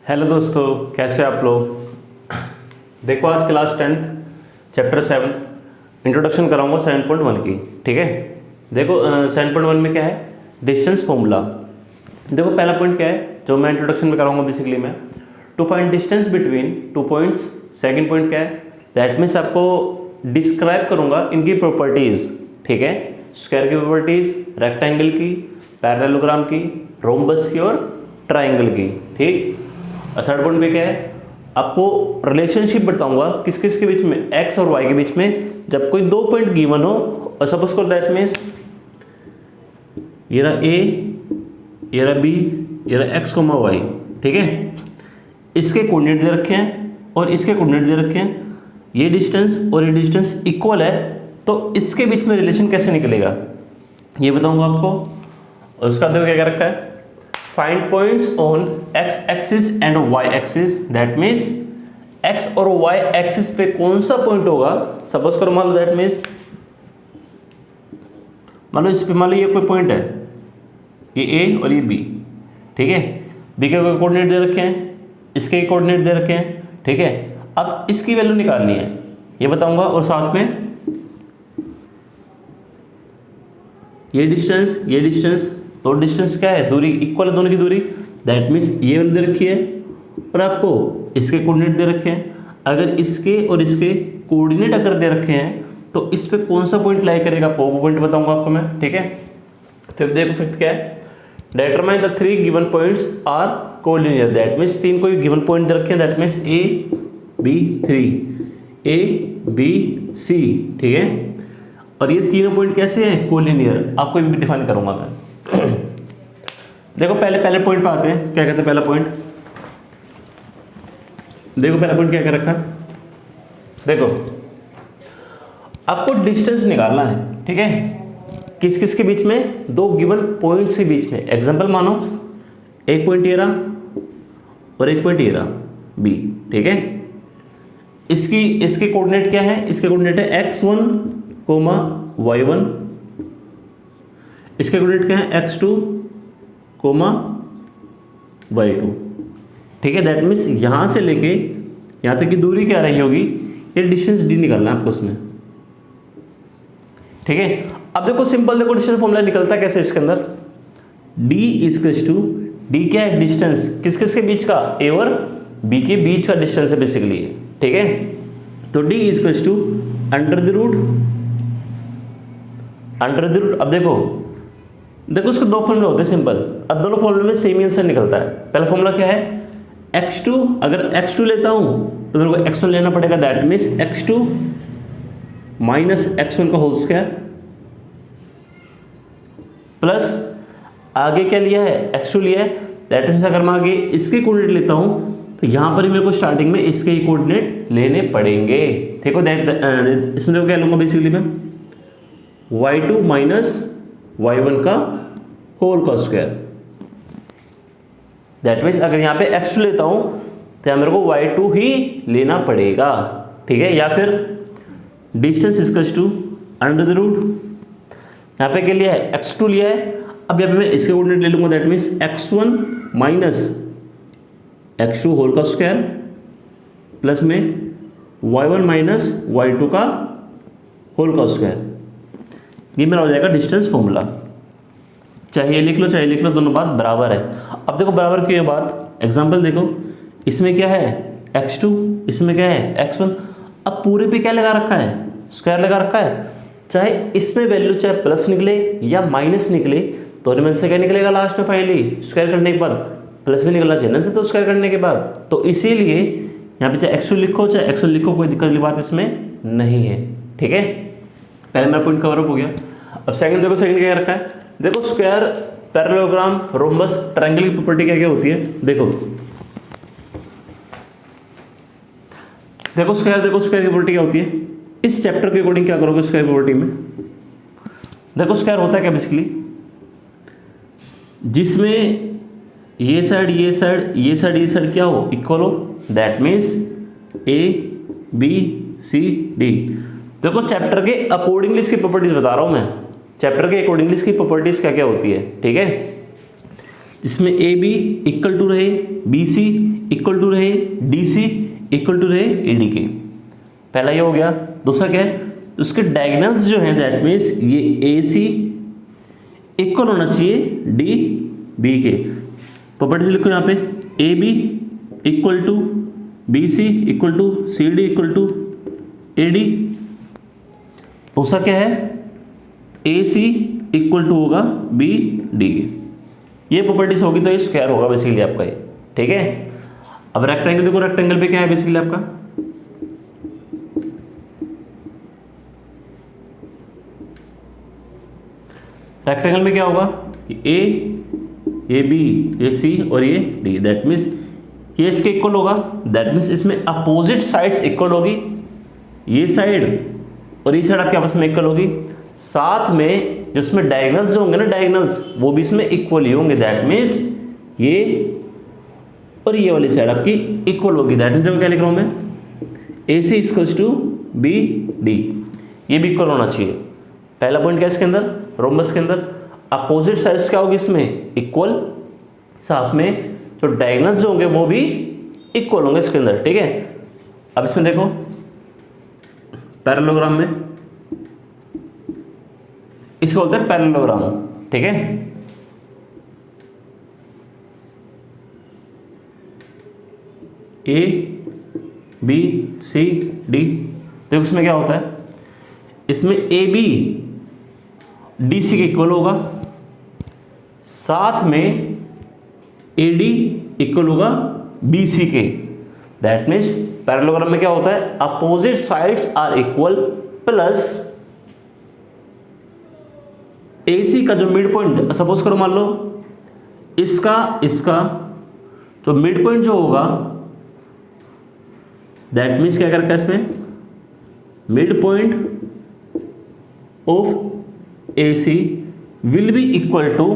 Hello दोस्तों, कैसे आप लोग। देखो आज क्लास 10th चैप्टर 7 इंट्रोडक्शन कराऊंगा 7.1 की। ठीक है, देखो 7.1 में क्या है, डिस्टेंस फॉर्मूला। देखो पहला पॉइंट क्या है जो मैं इंट्रोडक्शन में कराऊंगा बेसिकली मैं, to find distance between two points. Second point क्या है, दैट मीन्स आपको डिस्क्राइब करूंगा इनकी प्रॉपर्टीज। ठीक है, स्क्वायर की प्रॉपर्टीज, रेक्टेंगल की, पैरेललोग्राम की, रोम्बस की और ट्राइंगल की। ठीक, और थर्ड पॉइंट पे क्या है, आपको रिलेशनशिप बताऊंगा किस किस के बीच में, एक्स और वाई के बीच में, जब कोई दो पॉइंट गिवन हो और सपोज करो दैट मीन्स ये रहा ए, ये रहा बी, ये रहा एक्स कोमा वाई। ठीक है, इसके कोऑर्डिनेट दे रखे हैं और इसके कोऑर्डिनेट दे रखे हैं, ये डिस्टेंस और ये डिस्टेंस इक्वल है, तो इसके बीच में रिलेशन कैसे निकलेगा ये बताऊंगा आपको। और उसका देखो क्या रखा है, find points on X axis and Y axis, that means X और वाई एक्सिस पे कौन सा पॉइंट होगा। सपोज करो मान लो दैट मीन्स मान लो इस पे मान लो ये कोई पॉइंट है, ये ए और ये बी। ठीक है, बी के कोऑर्डिनेट दे रखे हैं, इसके कोऑर्डिनेट दे रखे हैं। ठीक है, अब इसकी वैल्यू निकालनी है ये बताऊंगा, और साथ में ये डिस्टेंस तो डिस्टेंस क्या है, दूरी इक्वल है दोनों की दूरी, दैट मीन्स ये वैल्यू दे रखी है और आपको इसके कोऑर्डिनेट दे रखे हैं। अगर इसके और इसके कोऑर्डिनेट अगर दे रखे हैं तो इस पे कौन सा पॉइंट लाई करेगा, वो पॉइंट बताऊंगा आपको मैं। ठीक है, फिर देखो फिफ्थ क्या है, determine the three given points are collinear, that means तीन कोई गिवन पॉइंट दे रखे हैं, that means A B C. ठीक है, और ये तीनों पॉइंट कैसे हैं, कोलिनियर। आपको भी डिफाइन करूंगा मैं। देखो पहले पॉइंट पे आते हैं, क्या कहते हैं पहला पॉइंट। देखो पहला पॉइंट क्या रखा, देखो आपको डिस्टेंस निकालना है। ठीक है, किस किस के बीच में, दो गिवन पॉइंट्स के बीच में। एग्जांपल मानो एक पॉइंट ये रहा और एक पॉइंट ये रहा बी। ठीक है, इसके कोऑर्डिनेट क्या है, इसके कोऑर्डिनेट है x1 कोमा y1, इसके कोऑर्डिनेट क्या है x2 कोमा y2। ठीक है, दैट मीन्स यहां से लेके यहां तक की दूरी क्या रही होगी, ये डिस्टेंस डी निकालना है आपको उसमें। ठीक है, अब देखो सिंपल, देखो डिस्टेंस फॉर्मूला निकलता है कैसे इसके अंदर, d इक्वल्स टू, डी क्या है, डिस्टेंस किस किस के बीच का, ए और बी के बीच का डिस्टेंस है बेसिकली। ठीक है, तो d equals to under the root. अब देखो उसके दो फॉर्मूले होते हैं सिंपल, अब दोनों फॉर्मूले में सेम आंसर निकलता है। पहला फॉर्मूला क्या है, x2, अगर x2 लेता हूं तो मेरे को x1 लेना पड़ेगा, that means x2 minus x1 का होल स्क्वायर, प्लस आगे क्या लिया है, x2 लिया है, दैट मीन्स अगर मैं आगे इसके कोऑर्डिनेट लेता हूं तो यहां पर ही मेरे को स्टार्टिंग में इसके ही कोऑर्डिनेट लेने पड़ेंगे। देखो इसमें देखो क्या लूंगा बेसिकली मैं, y2 माइनस y1 का होल का स्क्वायर, दैट मीन्स अगर यहाँ पे x2 लेता हूं तो यहाँ मेरे को y2 ही लेना पड़ेगा। ठीक है, या फिर distance equals to under the root, यहाँ पे क्या लिया है, x2 लिया है, अब यहाँ पे मैं इसके कोऑर्डिनेट ले लूंगा, that means x1 minus x2 whole का स्क्वायर, प्लस में y1 माइनस y2 का होल का स्क्वायर। ये मेरा हो जाएगा डिस्टेंस फॉर्मूला। चाहे ये लिख लो चाहे लिख लो, दोनों बात बराबर है। अब देखो बराबर क्यों है बात, एग्जांपल देखो, इसमें क्या है x2, इसमें क्या है x1। अब पूरे पे क्या लगा रखा है, स्क्वायर लगा रखा है, चाहे इसमें वैल्यू चाहे प्लस निकले या माइनस निकले, तो रिमेन से क्या निकलेगा लास्ट में, फाइनली स्क्वायर करने के बाद प्लस भी निकलना चाहिए ना से, तो स्क्वायर करने के बाद, तो इसीलिए यहाँ पे चाहे x2 लिखो चाहे x1 लिखो, कोई दिक्कत की बात इसमें नहीं है। ठीक है, पहले मेरा पॉइंट कवर अप हो गया। अब सेकंड देखो, सेकंड क्या रखा है, देखो स्क्वायर, पैरेललोग्राम, रोम्बस, ट्रायंगल की प्रॉपर्टी क्या क्या होती है। देखो स्क्वायर की प्रॉपर्टी क्या होती है, इस चैप्टर के अकॉर्डिंग क्या करोगे स्क्वायर प्रॉपर्टी में। देखो स्क्वायर होता है क्या बेसिकली, जिसमें ये साइड क्या हो, इक्वल हो, that means A B C D. देखो चैप्टर के अकॉर्डिंगली इसकी प्रॉपर्टीज बता रहा हूं मैं, चैप्टर के अकॉर्डिंगली इसकी प्रॉपर्टीज क्या क्या होती है। ठीक है, जिसमें ए बी इक्वल टू रहे बी सी इक्वल टू रहे डी सी इक्वल टू रहे ए डी के। पहला ये हो गया। दूसरा क्या है, उसके डायगोनल्स जो हैं दैट मीन्स ये ए सी इक्वल होना चाहिए डी बी के। प्रॉपर्टीज लिखो यहाँ पे, A B equal to B C equal to C D equal to A D. दूसरा क्या है, ए सी इक्वल टू होगा बी डी के। ये प्रॉपर्टीज होगी तो ये स्क्वायर होगा बेसिकली आपका ये, ठीक है। अब रेक्टेंगल देखो, रेक्टेंगल पे क्या है बेसिकली आपका, रेक्टेंगल में क्या होगा, ए बी ए सी और ये डी, दैट मीन्स ये इसके इक्वल होगा। दैट मीन्स इसमें अपोजिट साइड्स इक्वल होगी, ये साइड और ये साइड आपके आपस में इक्वल होगी। साथ में जो इसमें डायगोनल्स जो होंगे ना, डायगोनल्स वो भी इसमें इक्वल ही होंगे। दैट मीन्स ये और ये वाली साइड आपकी इक्वल होगी। दैट मीन्स क्या लिख रहा हूं मैं, ए सी इक्वल्स टू बी डी, ये भी इक्वल होना चाहिए। पहला पॉइंट क्या है इसके अंदर, रोम्बस के अंदर अपोजिट साइड्स क्या होगी इसमें, इक्वल। साथ में जो डायगोनल्स जो होंगे वो भी इक्वल होंगे इसके अंदर, ठीक है। अब इसमें देखो पैरेललोग्राम में इसको बोलते हैं पैरेललोग्राम, ठीक है। ए बी सी डी, देखो इसमें क्या होता है, इसमें ए बी डी सी के इक्वल होगा, साथ में ए डी इक्वल होगा बी सी के। दैट मीन्स पैरेललोग्राम में क्या होता है, opposite sides are equal plus a c का जो मिड पॉइंट, सपोज करो मान लो इसका जो मिड पॉइंट जो होगा, दैट मीन्स क्या करता है इसमें, mid point of A C will be equal to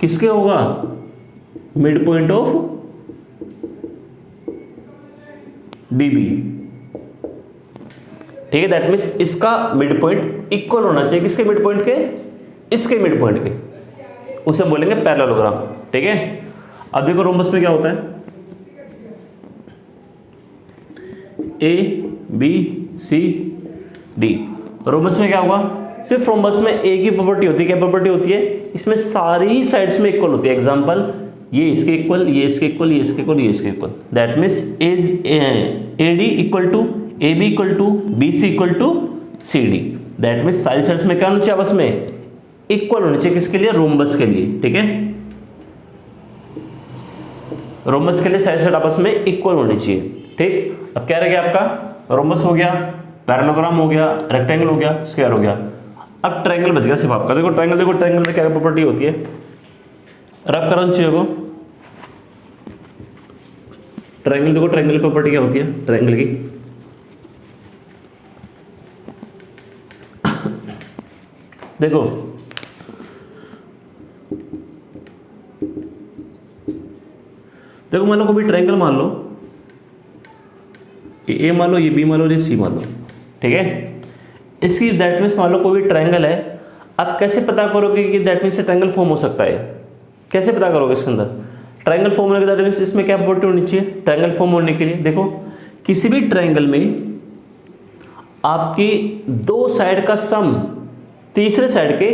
किसके होगा, mid point of D B, ठीक है। दैट मीन्स इसका मिड पॉइंट इक्वल होना चाहिए किसके मिड पॉइंट के, इसके मिड पॉइंट के, उसे बोलेंगे पैरेललोग्राम, ठीक है। अब देखो रोम्बस में क्या होता है, A B C D. Rhombus में क्या होगा, सिर्फ रोम्बस में ए की प्रॉपर्टी होती है, क्या प्रॉपर्टी होती है, इसमें सारी साइड्स में इक्वल होती है। एग्जांपल, ये इसके इक्वल, ये इसके इक्वल, ये इसके इक्वल, ये इसके equal. That means A D equal to A B equal to B C equal to C D. That means सारी साइड्स में क्या होना चाहिए, आपस में इक्वल होनी चाहिए। किसके लिए, रोम्बस के लिए, ठीक है। रोम्बस के लिए सारी साइड आपस में इक्वल होनी चाहिए, ठीक। अब क्या रह गया आपका, रोम्बस हो गया, पैरेललोग्राम हो गया, रेक्टेंगल हो गया, स्क्वायर हो गया। अब ट्रायंगल बच गया सिर्फ आपका। देखो ट्रायंगल, देखो ट्रायंगल में क्या प्रॉपर्टी होती है, रब करो चाहिए को ट्रायंगल, देखो ट्रायंगल प्रॉपर्टी क्या होती है ट्रायंगल की, देखो देखो मान लो कोई ट्रायंगल मान लो, ये ए मान लो, ये बी मान लो, ये सी मान लो, ठीक है। इसकी दैट मीन्स मान लो कोई भी ट्रायंगल है, आप कैसे पता करोगे कि दैट मीन्स ट्रायंगल फॉर्म हो सकता है, कैसे पता करोगे इसके अंदर ट्रायंगल फॉर्म होने के, दैट मीन्स इसमें क्या प्रॉपर्टी होनी चाहिए ट्रायंगल फॉर्म होने के लिए। देखो किसी भी ट्रायंगल में आपकी दो साइड का सम तीसरे साइड के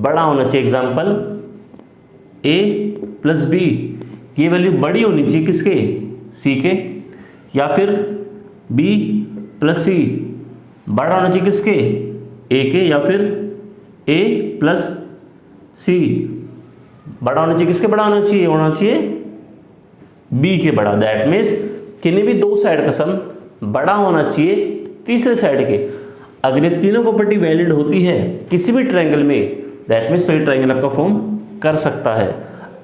बड़ा होना चाहिए। एग्जांपल, ए प्लस बी, ये वैल्यू बड़ी होनी चाहिए किसके, सी के, या फिर बी प्लस सी बड़ा होना चाहिए किसके, ए के, या फिर ए प्लस सी बड़ा होना चाहिए किसके, बड़ा होना चाहिए बी के बड़ा। दैट मीन्स किन्हीं भी दो साइड का सम बड़ा होना चाहिए तीसरे साइड के। अगर ये तीनों प्रॉपर्टी वैलिड होती है किसी भी ट्रायंगल में, दैट मीन्स तो ये ट्रायंगल आपका फॉर्म कर सकता है।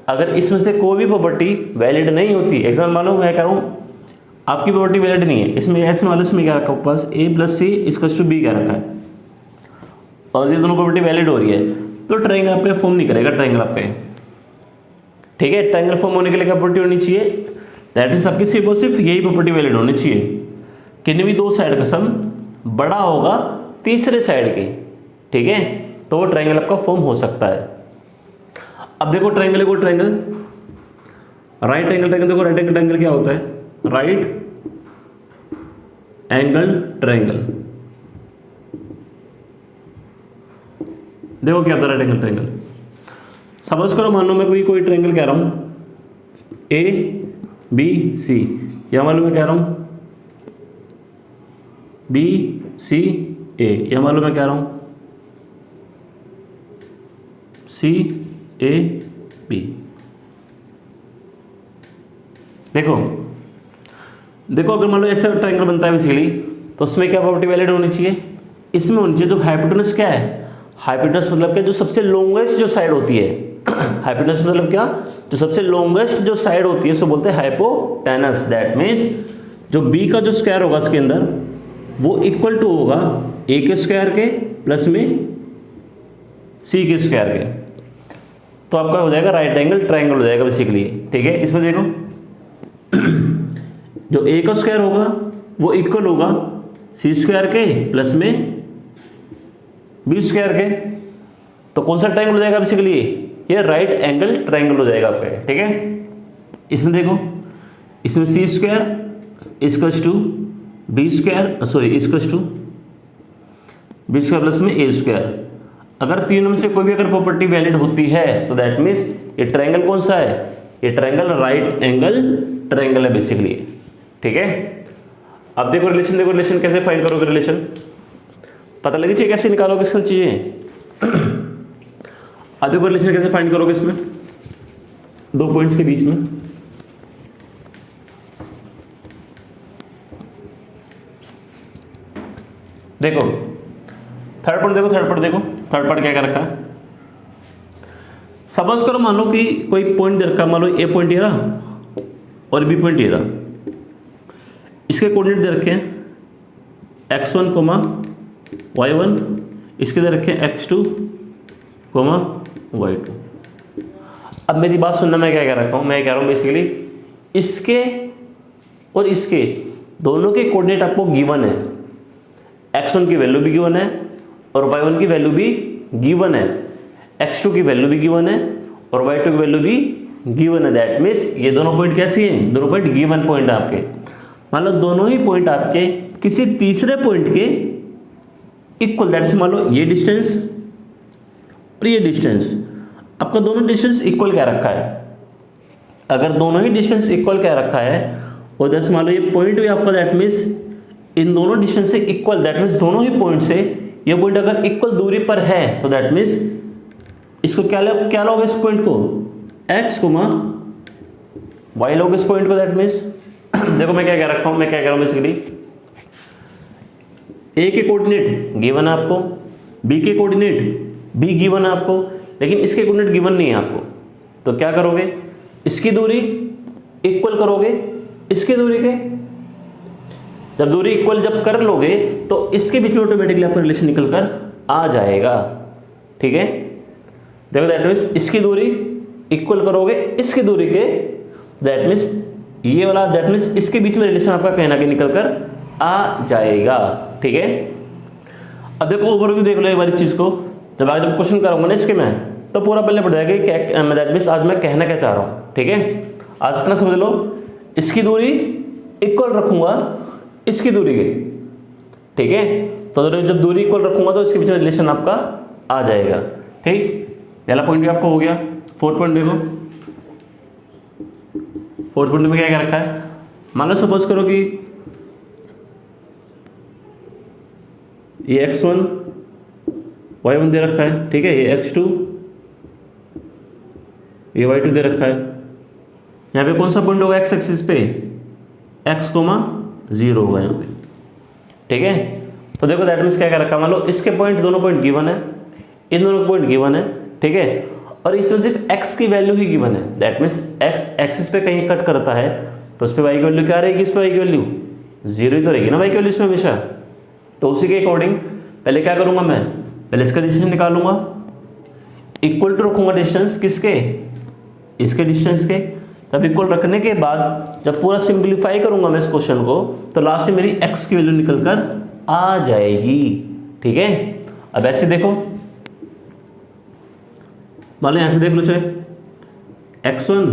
अगर इसमें से कोई भी प्रॉपर्टी वैलिड नहीं होती, एग्जाम्पल मानो मैं कह रहा हूँ आपकी प्रॉपर्टी वैलिड नहीं है, इसमें एक्स मान लो, इसमें क्या रखा पास a plus c equals to b क्या रखा है, और ये दोनों प्रॉपर्टी वैलिड हो रही है, तो ट्रायंगल आपका फॉर्म नहीं करेगा ट्रायंगल आपका, ठीक है। ट्रायंगल फॉर्म होने के लिए क्या प्रॉपर्टी होनी चाहिए, दैट मीन्स आपकी सिर्फ और सिर्फ यही प्रॉपर्टी वैलिड होनी चाहिए, किन्हीं भी दो साइड का सम बड़ा होगा तीसरे साइड के, ठीक है, तो वो ट्रायंगल आपका फॉर्म हो सकता है। अब देखो ट्रायंगल को ट्रायंगल, राइट एंगल ट्रायंगल, देखो राइट एंगल ट्रायंगल क्या होता है, राइट एंगल ट्रायंगल, देखो क्या होता है राइट एंगल ट्रायंगल। सपोज करो मान लो मैं कोई ट्रायंगल कह रहा हूं ABC, या मान लो मैं कह रहा हूं BCA, या मान लो मैं कह रहा हूं CAB। देखो अगर मान लो ऐसा ट्रायंगल बनता है बेसिकली, तो उसमें क्या प्रॉपर्टी वैलिड होनी चाहिए, इसमें होनी चाहिए जो हाइपोटेनस क्या है, हाइपोटेनस मतलब क्या, जो सबसे लॉन्गेस्ट जो साइड होती है हाइपोटेनस मतलब क्या, जो सबसे लॉन्गेस्ट जो साइड होती है उसको बोलते हैं हाइपोटेनस। दैट मीन्स जो बी का जो स्क्वायर होगा इसके अंदर वो इक्वल टू होगा ए के स्क्वायर के प्लस में सी के स्क्वायर के, तो आपका हो जाएगा राइट एंगल ट्रायंगल हो जाएगा बेसिकली। ठीक है, इसमें देखो जो ए का स्क्वायर होगा वो इक्वल होगा सी स्क्वायर के प्लस में बी स्क्वायर के, तो कौन सा ट्रायंगल हो जाएगा बेसिकली, ये राइट एंगल ट्रायंगल हो जाएगा आपका। ठीक है, इसमें देखो इसमें c square equals to b square, sorry equals to b square plus में ए स्क्वायर। अगर तीनों में से कोई भी अगर प्रॉपर्टी वैलिड होती है तो दैट मीन्स ये ट्रायंगल कौन सा है, ये ट्रायंगल राइट एंगल ट्रायंगल है बेसिकली। ठीक है, अब देखो रिलेशन कैसे फाइंड करोगे, रिलेशन पता लगी चाहिए कैसे निकालोगे इसकी चीजें। अब देखो रिलेशन कैसे फाइंड करोगे इसमें दो पॉइंट्स के बीच में, देखो थर्ड पार्ट थर्ड पार्ट क्या रखा है। सपोज करो मान लो कि कोई पॉइंट दे रखा, मान लो ए पॉइंट ये रहा और बी पॉइंट ये रहा, इसके कोऑर्डिनेट दे रखे हैं x1, y1, इसके दे रखे हैं x2, y2। अब मेरी बात सुनना, मैं क्या कह रखा हूं, मैं कह रहा हूं बेसिकली इसके और इसके दोनों के कोऑर्डिनेट आपको गिवन है, x1 की वैल्यू भी गिवन है और y1 की वैल्यू भी गिवन है, x2 की वैल्यू भी गिवन है और y2 की वैल्यू भी गिवन है। दैट मीन्स ये दोनों पॉइंट कैसे हैं, दोनों पॉइंट गिवन पॉइंट है आपके। मान लो दोनों ही पॉइंट आपके किसी तीसरे पॉइंट के इक्वल, दैट से मान लो ये डिस्टेंस और ये डिस्टेंस, आपका दोनों डिस्टेंस इक्वल क्या रखा है। अगर दोनों ही डिस्टेंस इक्वल क्या रखा है और दैट मान लो ये पॉइंट भी आपका, दैट मीन्स इन दोनों डिस्टेंस से इक्वल, दैट मीन्स दोनों ही पॉइंट से ये पॉइंट अगर इक्वल दूरी पर है तो दैट मीन्स इसको क्या लोगे इस पॉइंट को x, y लोगे इस पॉइंट को। दैट मीन्स देखो मैं क्या कह रखा हूं, मैं क्या कह रहा हूं बेसिकली ए के कोऑर्डिनेट गिवन है आपको, बी के कोऑर्डिनेट भी गिवन है आपको, लेकिन इसके कोऑर्डिनेट गिवन नहीं है आपको, तो क्या करोगे इसकी दूरी इक्वल करोगे इसकी दूरी के, जब दूरी इक्वल जब कर लोगे तो इसके बीच में ऑटोमेटिकली आपका रिलेशन निकल कर आ जाएगा। ठीक है, देखो दैट मीन्स इसकी दूरी इक्वल करोगे इसकी दूरी के, दैट मीन्स ये वाला, दैट मीन्स इसके बीच में रिलेशन आपका कहीं ना कहीं निकल कर आ जाएगा। ठीक है, अब देखो ओवरव्यू देख लो एक बार इस चीज को, जब आगे जब क्वेश्चन कराऊंगा ना इसके मैं तो पूरा पहले पड़ जाएगा क्या, दैट मीन्स आज मैं कहना क्या चाह रहा हूं। ठीक है, आज इतना समझ लो, इसकी दूरी इक्वल रखूंगा इसकी दूरी के। ठीक है, तो जब दूरी इक्वल रखूंगा तो इसके बीच में रिलेशन आपका आ जाएगा। ठीक, पहला पॉइंट भी आपको हो गया। फोर्थ पॉइंट देखो, फोर्थ पॉइंट में क्या क्या रखा है, मान लो सपोज करो कि ये x1 y1 दे रखा है, ठीक है, ये x2 ये y2 दे रखा है। यहाँ पे कौन सा पॉइंट होगा x एक्सिस पे, x, 0 होगा यहाँ पे। ठीक है, तो देखो दैट मीन्स क्या क्या रखा, मान लो इसके पॉइंट दोनों पॉइंट गिवन है, इन दोनों पॉइंट गिवन है। ठीक है, और इसमें सिर्फ x की वैल्यू ही गिवन है, दैट मीन्स x एक्सिस पे कहीं कट करता है तो उस पर y की वैल्यू क्या रहेगी, इस पर y की वैल्यू 0 ही तो रहेगी ना y की वैल्यू इसमें हमेशा। तो उसी के अकॉर्डिंग पहले क्या करूंगा मैं, पहले इसका डिस्टेंस निकालूंगा, इक्वल टू रखूंगा डिस्टेंस किसके, इसके डिस्टेंस के। तब इक्वल रखने के बाद जब पूरा सिंप्लीफाई करूंगा मैं इस क्वेश्चन को तो लास्ट में मेरी x की वैल्यू निकल कर आ जाएगी। ठीक है, अब ऐसे देखो, मान लो यहां से देख लो, चाहे x1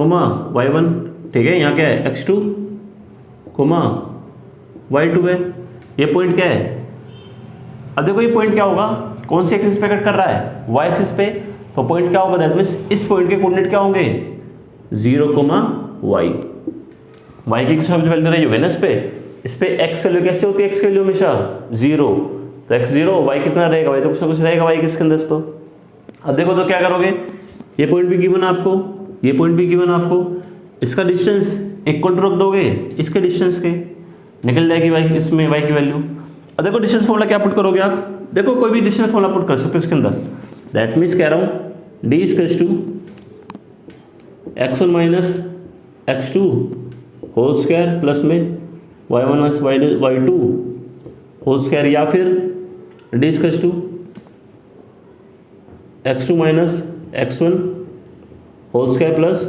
कोमा y1, ठीक है। यहाँ क्या है x2 कोमा y2 है। ये पॉइंट क्या है? अब देखो ये पॉइंट क्या होगा, कौन सी एक्सिस पे कट कर रहा है? y एक्सिस पे। तो पॉइंट क्या होगा? दैट मीन्स इस पॉइंट के कोऑर्डिनेट क्या होंगे? 0, y की कुछ ना कुछ वैल्यू रही होगी ना इस पे x वैल्यू कैसे होती है? x की वैल्यू हमेशा 0, तो x 0, y कितना रहेगा? y तो कुछ ना कुछ रहेगा y किसके अंदर तो। अब देखो तो क्या करोगे, ये पॉइंट भी गिवन आपको, ये पॉइंट भी गिवन आपको, इसका डिस्टेंस इक्वल टू रख दोगे इसके डिस्टेंस के, निकल जाएगी y इसमें y की वैल्यू। अब देखो डिस्टेंस फॉर्मूला क्या पुट करोगे आप? देखो कोई भी डिस्टेंस फॉर्मूला पुट कर सकते हो इसके अंदर। दैट मीन्स कह रहा हूँ d equals to x1 minus x2 whole square plus में y1 minus y2 whole square, या फिर d equals to x2 minus x1 whole square plus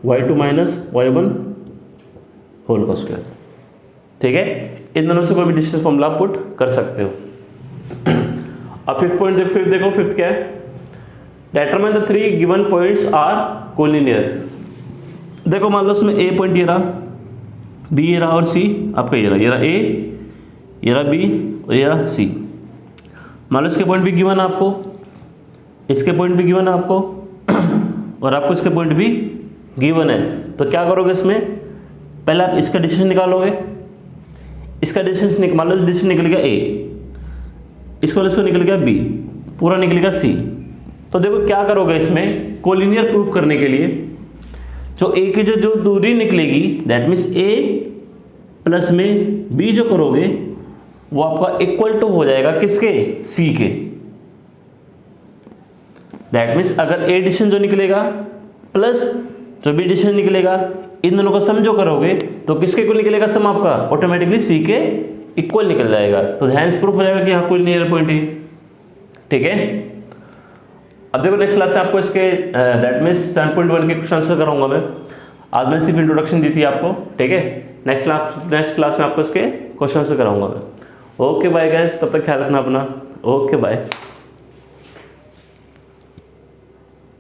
y2 minus y1 whole का स्क्वायर, ठीक है। इन दोनों से कोई भी डिस्टेंस फॉर्मूला आप पुट कर सकते हो। अब फिफ्थ पॉइंट देखो, फिफ्थ क्या है? Determine the 3 given points are collinear. देखो मान लो इसमें ए पॉइंट ये रहा, बी ये रहा और सी आपका ये रहा ए, ये रहा बी और ये रहा सी। मान लो इसके पॉइंट भी गिवन है आपको, इसके पॉइंट भी गिवन है आपको और आपको इसके पॉइंट भी गिवन है। तो क्या करोगे इसमें? पहले आप इसका डिस्टेंस निकालोगे, इसका डिस्टेंस मान लो डिस्टेंस निकलेगा ए, इसको निकलेगा बी, पूरा निकलेगा सी। तो देखो क्या करोगे इसमें, कोलिनियर प्रूफ करने के लिए जो ए की जो दूरी निकलेगी दैट मीन्स ए प्लस में बी जो करोगे वो आपका इक्वल टू हो जाएगा किसके? सी के। दैट मीन्स अगर ए डिस्टेंस जो निकलेगा प्लस जो बी डिस्टेंस निकलेगा, इन दोनों का सम जो करोगे तो किसके इक्वल निकलेगा सम आपका? ऑटोमेटिकली सी के इक्वल निकल जाएगा। तो हैंस प्रूफ हो जाएगा कि हाँ कोई नियर पॉइंट है, ठीक है। अब देखो नेक्स्ट क्लास से आपको इसके दैट मीन्स 7.1 के क्वेश्चन आंसर कराऊंगा मैं। आज मैंने सिर्फ इंट्रोडक्शन दी थी आपको, ठीक है। नेक्स्ट क्लास में आपको इसके क्वेश्चन आंसर कराऊंगा मैं। ओके बाय गाइस, तब तक ख्याल रखना अपना। Okay bye.